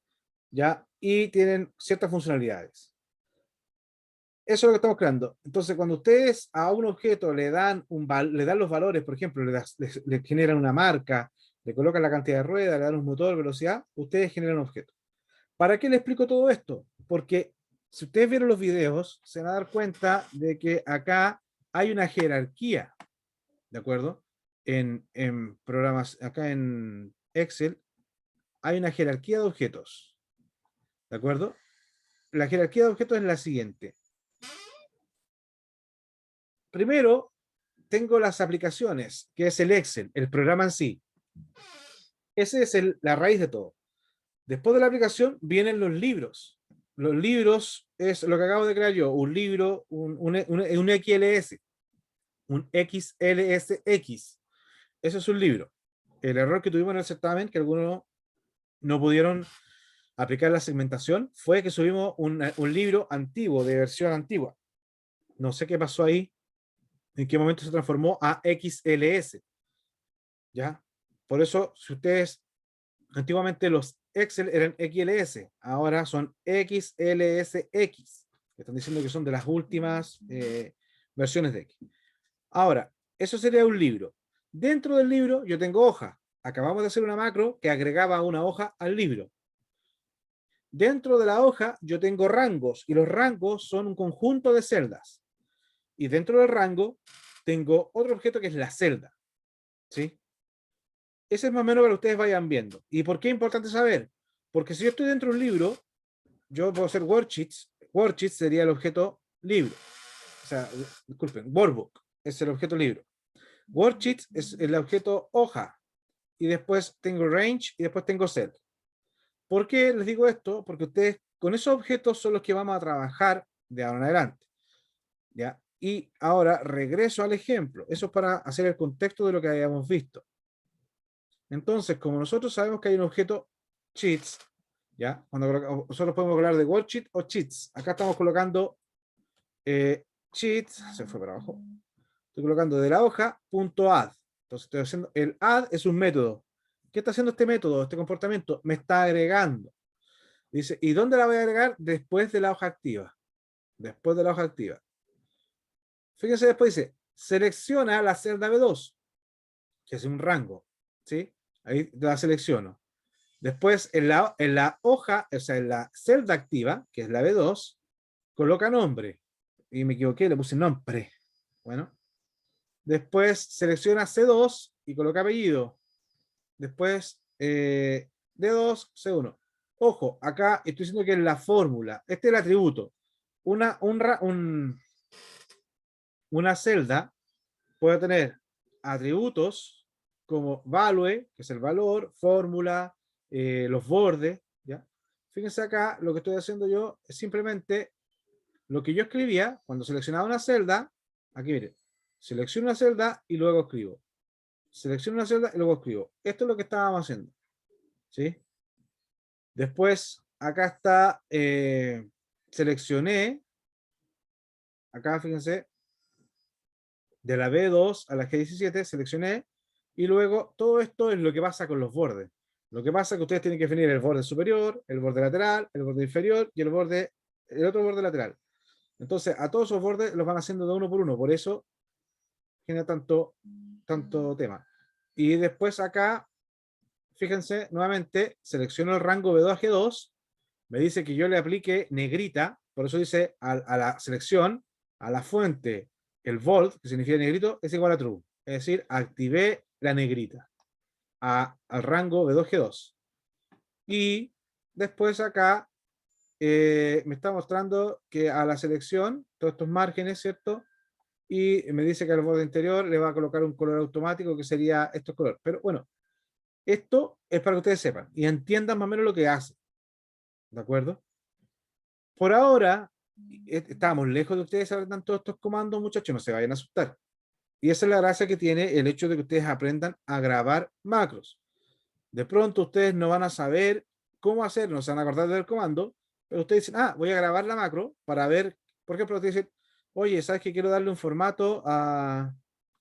¿ya? Y tienen ciertas funcionalidades. Eso es lo que estamos creando. Entonces, cuando ustedes a un objeto le dan los valores, por ejemplo, le generan una marca, le colocan la cantidad de ruedas, le dan un motor, velocidad, ustedes generan un objeto. ¿Para qué les explico todo esto? Porque si ustedes vieron los videos, se van a dar cuenta de que acá hay una jerarquía, ¿de acuerdo? En programas, acá en Excel, hay una jerarquía de objetos, ¿de acuerdo? La jerarquía de objetos es la siguiente. Primero, tengo las aplicaciones, que es el Excel, el programa en sí. Ese es la raíz de todo. Después de la aplicación vienen los libros. Los libros es lo que acabo de crear yo, un libro, un XLS, un XLSX. Eso es un libro. El error que tuvimos en el certamen, que algunos no pudieron aplicar la segmentación, fue que subimos un libro antiguo, de versión antigua. No sé qué pasó ahí, en qué momento se transformó a XLS. ¿Ya? Por eso, si ustedes, antiguamente los Excel eran XLS, ahora son XLSX. Están diciendo que son de las últimas versiones de X. Ahora, eso sería un libro. Dentro del libro yo tengo hoja. Acabamos de hacer una macro que agregaba una hoja al libro. Dentro de la hoja yo tengo rangos y los rangos son un conjunto de celdas. Y dentro del rango tengo otro objeto que es la celda. ¿Sí? Ese es más o menos para que ustedes vayan viendo. ¿Y por qué es importante saber? Porque si yo estoy dentro de un libro, yo puedo hacer worksheets. Worksheets sería el objeto libro. O sea, disculpen, workbook es el objeto libro. Worksheets es el objeto hoja. Y después tengo range y después tengo set. ¿Por qué les digo esto? Porque ustedes con esos objetos son los que vamos a trabajar de ahora en adelante. ¿Ya? Y ahora regreso al ejemplo. Eso es para hacer el contexto de lo que habíamos visto. Entonces, como nosotros sabemos que hay un objeto cheats, ¿ya? Cuando nosotros podemos hablar de worksheet o cheats. Acá estamos colocando cheats, se fue para abajo. Estoy colocando de la hoja punto add. Entonces estoy haciendo, el add es un método. ¿Qué está haciendo este método, este comportamiento? Me está agregando. Dice, ¿y dónde la voy a agregar? Después de la hoja activa. Después de la hoja activa. Fíjense, después dice, selecciona la celda B2, que es un rango. ¿Sí? Ahí la selecciono. Después, en la hoja, o sea, en la celda activa, que es la B2, coloca nombre. Y me equivoqué, le puse nombre. Bueno. Después selecciona C2 y coloca apellido. Después D2, C1. Ojo, acá estoy diciendo que es la fórmula. Este es el atributo. Una celda puede tener atributos como value, que es el valor, fórmula, los bordes. ¿Ya? Fíjense acá, lo que estoy haciendo yo es simplemente lo que yo escribía cuando seleccionaba una celda. Aquí miren, selecciono una celda y luego escribo. Selecciono una celda y luego escribo. Esto es lo que estábamos haciendo. ¿Sí? Después, acá está, seleccioné. Acá, fíjense, de la B2 a la G17, seleccioné, y luego todo esto es lo que pasa con los bordes. Lo que pasa es que ustedes tienen que definir el borde superior, el borde lateral, el borde inferior y el otro borde lateral. Entonces, a todos esos bordes los van haciendo de uno por uno, por eso genera tanto tema. Y después acá, fíjense, nuevamente, selecciono el rango B2 a G2, me dice que yo le aplique negrita, por eso dice a la selección, a la fuente, el volt, que significa negrito, es igual a true. Es decir, activé la negrita al rango B2G2. Y después acá me está mostrando que a la selección, todos estos márgenes, ¿cierto? Y me dice que al borde interior le va a colocar un color automático que sería estos colores. Pero bueno, esto es para que ustedes sepan y entiendan más o menos lo que hace. ¿De acuerdo? Por ahora, estamos lejos de ustedes aprendan todos estos comandos, muchachos, no se vayan a asustar. Y esa es la gracia que tiene el hecho de que ustedes aprendan a grabar macros. De pronto ustedes no van a saber cómo hacer, no se van a acordar del comando, pero ustedes dicen, voy a grabar la macro para ver, por ejemplo, ustedes dicen, oye, ¿sabes que quiero darle un formato a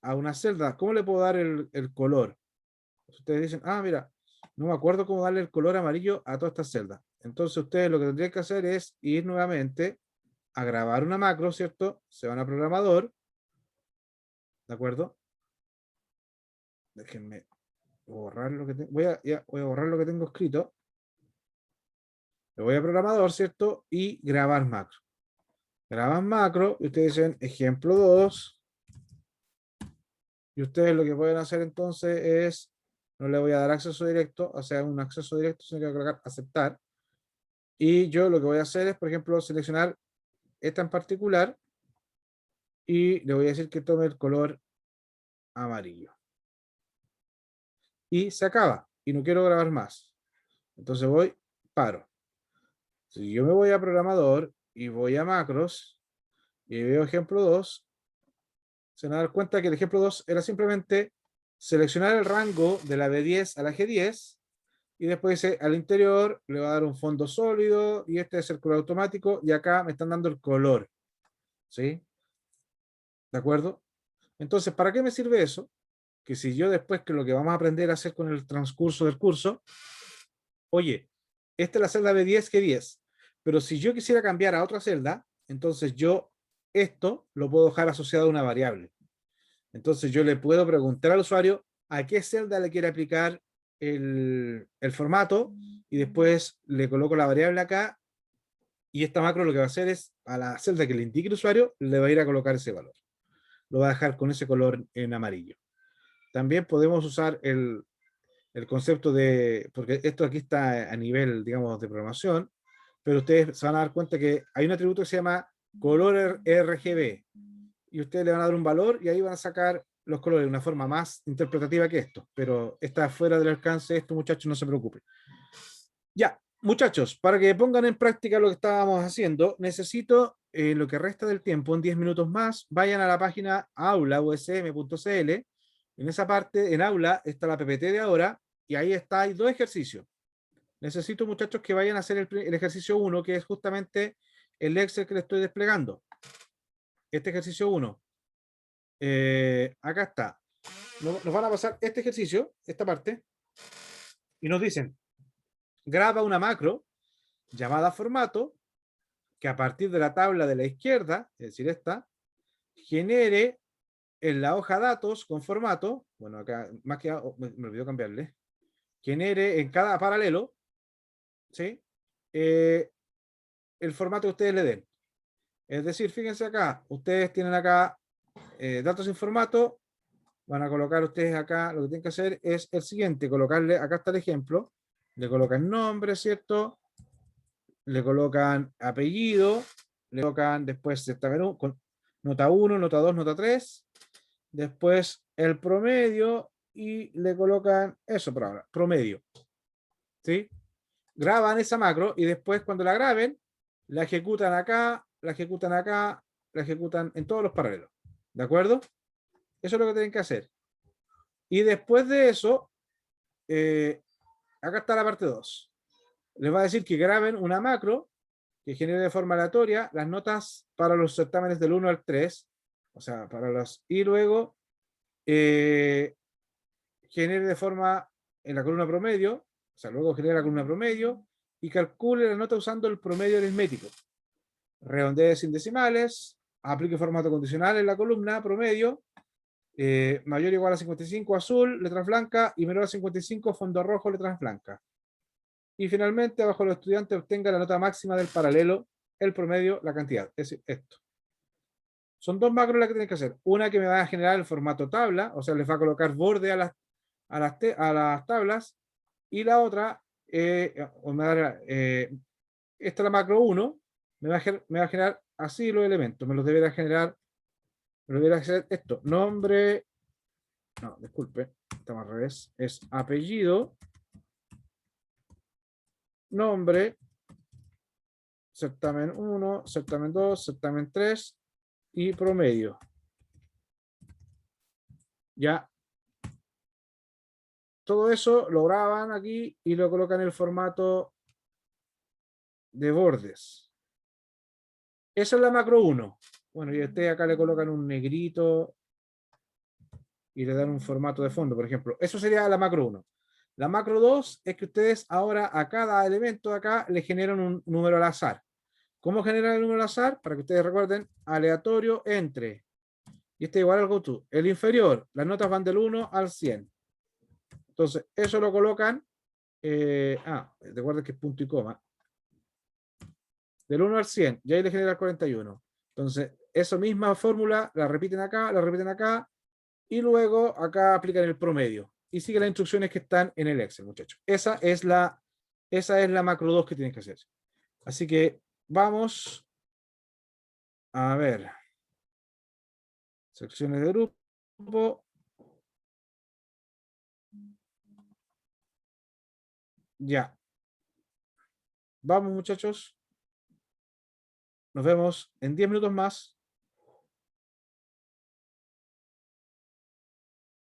una celda? ¿Cómo le puedo dar el color? Ustedes dicen, mira, no me acuerdo cómo darle el color amarillo a todas estas celdas. Entonces ustedes lo que tendrían que hacer es ir nuevamente a grabar una macro, ¿cierto? Se van a programador, ¿de acuerdo? Déjenme borrar lo que tengo. Voy a borrar lo que tengo escrito. Le voy a programador, ¿cierto? Y grabar macro. Graban macro y ustedes dicen ejemplo 2. Y ustedes lo que pueden hacer entonces es, no le voy a dar acceso directo, o sea, un acceso directo, sino que voy a colocar aceptar. Y yo lo que voy a hacer es, por ejemplo, seleccionar esta en particular y le voy a decir que tome el color amarillo. Y se acaba. Y no quiero grabar más. Entonces paro. Si yo me voy a programador y voy a macros y veo ejemplo 2, se van a dar cuenta que el ejemplo 2 era simplemente seleccionar el rango de la B10 a la G10 y después dice al interior le va a dar un fondo sólido y este es el color automático y acá me están dando el color. ¿Sí? ¿De acuerdo? Entonces, ¿para qué me sirve eso? Que si yo después, que lo que vamos a aprender a hacer con el transcurso del curso, oye, esta es la celda B10, G10, pero si yo quisiera cambiar a otra celda, entonces yo esto lo puedo dejar asociado a una variable. Entonces yo le puedo preguntar al usuario a qué celda le quiere aplicar el formato y después le coloco la variable acá y esta macro lo que va a hacer es a la celda que le indique el usuario le va a ir a colocar ese valor. Lo va a dejar con ese color en amarillo. También podemos usar el concepto de, porque esto aquí está a nivel, digamos, de programación, pero ustedes se van a dar cuenta que hay un atributo que se llama color RGB y ustedes le van a dar un valor y ahí van a sacar los colores de una forma más interpretativa que esto, pero está fuera del alcance de esto, muchachos, no se preocupen. Ya, muchachos, para que pongan en práctica lo que estábamos haciendo, necesito lo que resta del tiempo, en 10 minutos más, vayan a la página aula.usm.cl. En esa parte, en aula, está la PPT de ahora, y ahí está, hay 2 ejercicios. Necesito, muchachos, que vayan a hacer el ejercicio 1, que es justamente el Excel que les estoy desplegando. Este ejercicio 1. Acá está. Nos van a pasar este ejercicio, esta parte, y nos dicen, graba una macro llamada formato, que a partir de la tabla de la izquierda, es decir, esta, genere en la hoja datos con formato, bueno, acá, más que me olvidó cambiarle, genere en cada paralelo, ¿sí? El formato que ustedes le den. Es decir, fíjense acá, ustedes tienen acá datos en formato, van a colocar ustedes acá, lo que tienen que hacer es el siguiente, colocarle, acá está el ejemplo, le colocan nombre, ¿cierto? Le colocan apellido, le colocan después esta menú, con nota 1, nota 2, nota 3, después el promedio y le colocan eso por ahora, promedio. ¿Sí? Graban esa macro y después cuando la graben, la ejecutan acá, la ejecutan acá, la ejecutan en todos los paralelos. ¿De acuerdo? Eso es lo que tienen que hacer. Y después de eso, acá está la parte 2. Les va a decir que graben una macro que genere de forma aleatoria las notas para los certámenes del 1 al 3, O sea, y luego genere de forma en la columna promedio, o sea, luego genera la columna promedio y calcule la nota usando el promedio aritmético. Redondee sin decimales, aplique formato condicional en la columna promedio, mayor o igual a 55 azul, letras blancas, y menor a 55 fondo rojo, letras blancas. Y finalmente, abajo los estudiantes obtenga la nota máxima del paralelo, el promedio, la cantidad. Es esto. Son dos macros las que tienen que hacer. Una que me va a generar el formato tabla, o sea, les va a colocar borde a las tablas, y la otra, esta es la macro 1, me va a generar así los elementos, me los deberá generar, me lo deberá hacer esto, nombre, no, disculpe, estamos al revés, es apellido, nombre, certamen 1, certamen 2, certamen 3 y promedio. Ya. Todo eso lo graban aquí y lo colocan en el formato de bordes. Esa es la macro 1. Bueno, y ustedes acá le colocan un negrito y le dan un formato de fondo, por ejemplo. Eso sería la macro 1. La macro 2 es que ustedes ahora a cada elemento de acá le generan un número al azar. ¿Cómo generan el número al azar? Para que ustedes recuerden, aleatorio entre. Y este es igual al GoTo. El inferior, las notas van del 1 al 100. Entonces, eso lo colocan. Recuerden que es punto y coma. Del 1 al 100, y ahí le genera el 41. Entonces, esa misma fórmula la repiten acá, y luego acá aplican el promedio. Y siguen las instrucciones que están en el Excel, muchachos. Esa es la macro 2 que tienen que hacer. Así que vamos a ver. Secciones de grupo. Ya. Vamos, muchachos. Nos vemos en 10 minutos más.